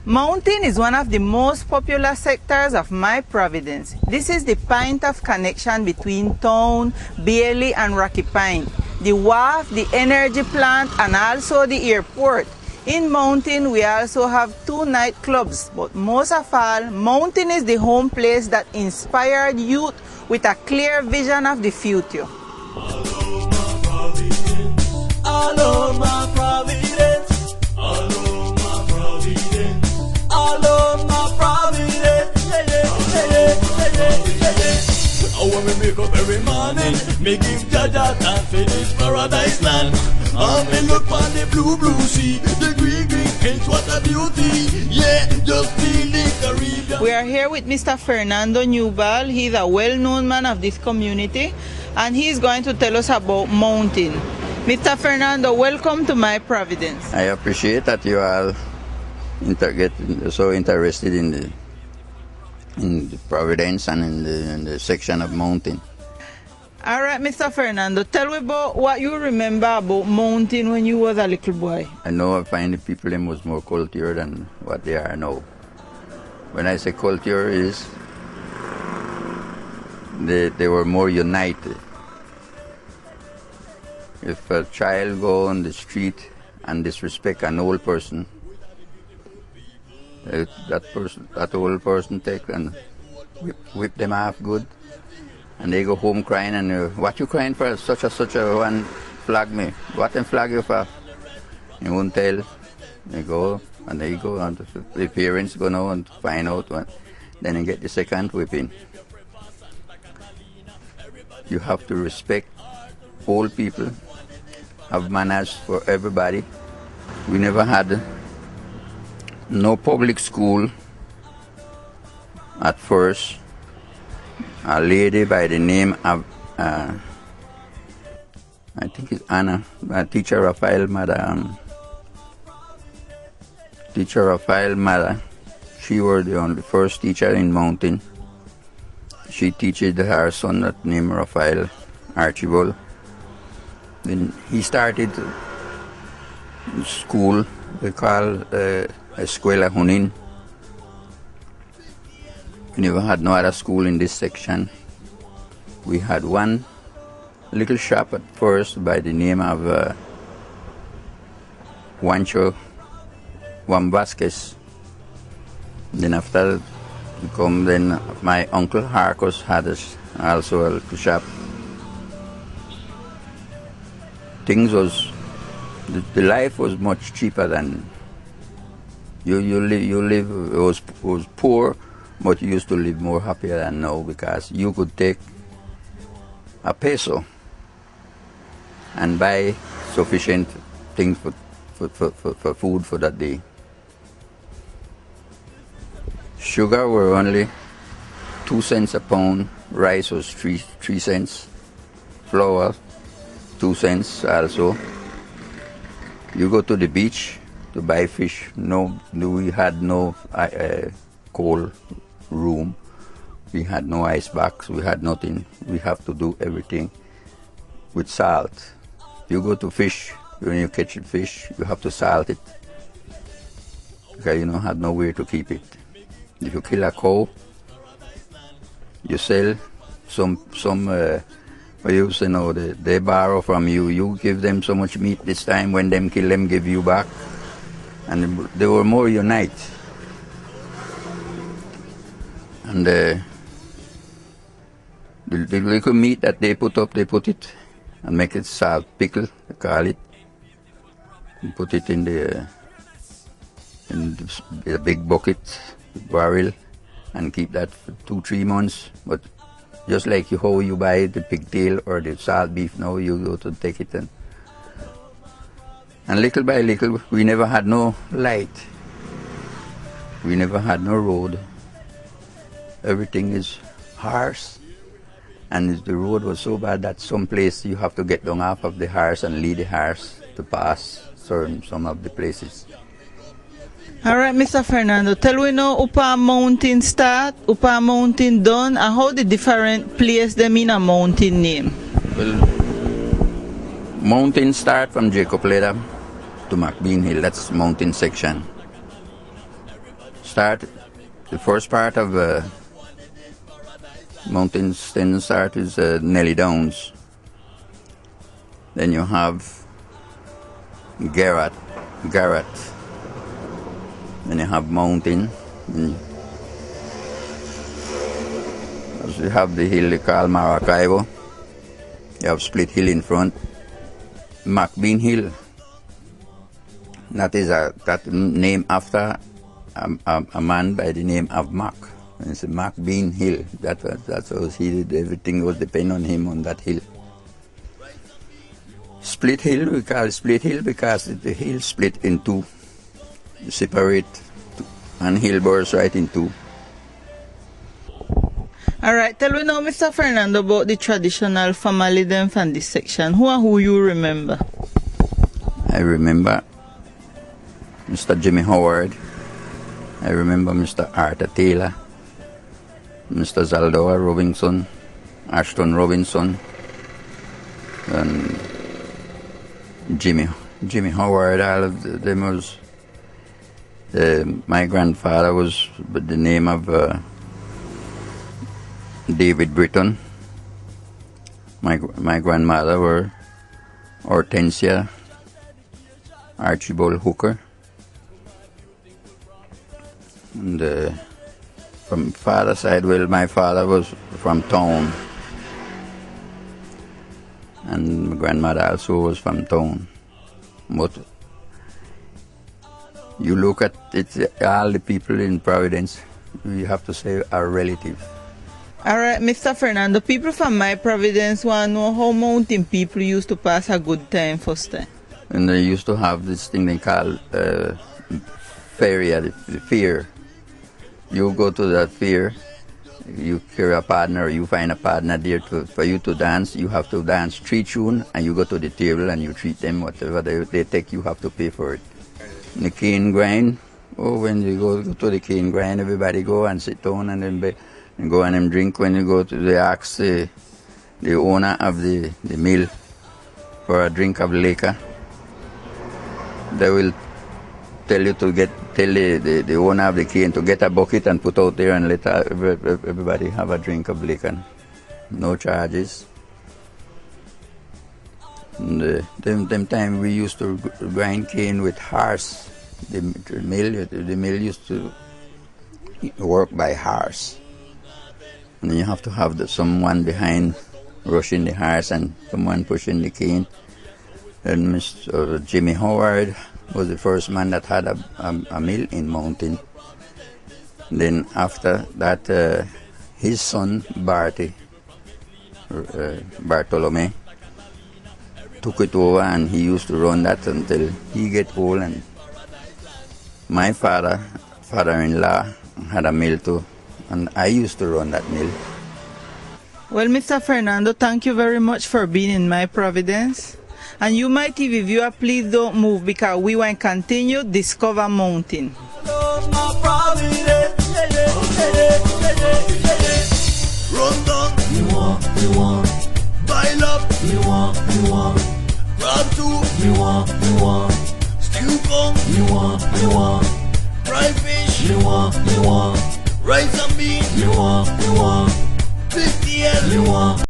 Mountain is one of the most popular sectors of my Providence. This is the point of connection between town, Bailey and Rocky Point, the wharf, the energy plant and also the airport. In Mountain we also have 2 nightclubs, but most of all, Mountain is the home place that inspired youth with a clear vision of the future. All over my Providence, all over my Providence, all over my Providence, yeah, yeah, yeah, yeah, yeah. I want to make up every morning, me give Jaja thanks for this paradise land. And me look on the blue, blue sea, the green, green hills, what a beauty, yeah, just feel the Caribbean. We are here with Mr. Fernando Newball. He's a well-known man of this community, and he's going to tell us about Mountain. Mr. Fernando, welcome to my Providence. I appreciate that you are get so interested in the Providence and in the section of Mountain. All right, Mr. Fernando, tell me about what you remember about Mountain when you was a little boy. I know I find the people them was more cultured than what they are now. When I say culture is they were more united. If a child go on the street and disrespect an old person, that old person take and whip them off good, and they go home crying and what you crying for? Such a one flag me. What them flag you for? You won't tell. They go and the parents go now and find out what. Then you get the second whipping. You have to respect old people. Have manners for everybody. We never had no public school at first. A lady by the name of, I think it's Anna, Teacher Raphael Mother. She was the only first teacher in Mountain. She teaches her son that name Raphael Archibald. Then he started school, we call Escuela Junin. We never had no other school in this section. We had one little shop at first by the name of Juan Vasquez. Then after then my uncle Harcos had also a little shop. Things was, the life was much cheaper than you live. It was poor, but you used to live more happier than now because you could take a peso and buy sufficient things for food for that day. Sugar were only 2 cents a pound. Rice was 3 cents. Flour 2 cents also. You go to the beach to buy fish. No, we had no cold room. We had no ice box. We had nothing. We have to do everything with salt. You go to fish. When you catch a fish, you have to salt it because you don't have nowhere to keep it. If you kill a cow, you sell some. You know, they borrow from you. You give them so much meat this time. When them kill them, give you back. And they were more united. And the little meat that they put up, they put it and make it salt pickle, they call it. And put it in the big bucket, barrel, and keep that for 2-3 months. But just like how you buy the pigtail or the salt beef now, you go to take it and little by little, we never had no light. We never had no road. Everything is harsh, and the road was so bad that some place you have to get down off of the horse and lead the horse to pass some of the places. All right, Mr. Fernando, tell we now Upper Mountain start, Upper Mountain done, and how the different place them in a mountain name? Well, mountain start from Jacob Ladder to McBean Hill. That's mountain section. start, the first part of mountain stand start is Nelly Downs. Then you have Garrett. Then you have Mountain. You have the hill they call Maracaibo. You have Split Hill in front. McBean Hill. That is that name after a man by the name of Mac. It's a McBean Hill. That's what he did. Everything was depending on him on that hill. Split Hill, we call it Split Hill because the hill split in two. You separate and hill bursts right in two. Alright, tell me now, Mr. Fernando, about the traditional family them from this section. Who and who you remember? I remember Mr. Jimmy Howard. I remember Mr. Arthur Taylor, Mr. Zaldoa Robinson, Ashton Robinson, and Jimmy Howard. All of them was. My grandfather was the name of David Britton. My grandmother were Hortensia Archibald Hooker. And from father's side, well, my father was from town. And my grandmother also was from town. But you look at it, all the people in Providence, you have to say are relatives. Alright, Mr. Fernando, people from my Providence want to know how mountain people used to pass a good time first time. And they used to have this thing they call feria, the fair. You go to that fair, you carry a partner, you find a partner there for you to dance. You have to dance 3 tunes, and you go to the table and you treat them. Whatever they take, you have to pay for it. The cane grind, when you go to the cane grind, everybody go and sit down and then go and drink. When you go to they ask the owner of the mill for a drink of liquor. They will tell you to tell the owner of the cane to get a bucket and put out there and let everybody have a drink of liquor. No charges. And them time we used to grind cane with horse. The mill used to work by horse. And you have to have someone behind rushing the horse and someone pushing the cane. And Mr. Jimmy Howard was the first man that had a mill in Mountain. Then after that, his son Parte, Bartolome, took it over and he used to run that until he get old. And my father-in-law had a mill too, and I used to run that mill. Well, Mr. Fernando, thank you very much for being in my Providence. And you, my TV viewer, please don't move because we want to continue Discover Mountain. Run down, you want, pile up, you want, grab two, you want, stew come, you want, fried fish, you want, rice and beans, you want, 50 L, you want.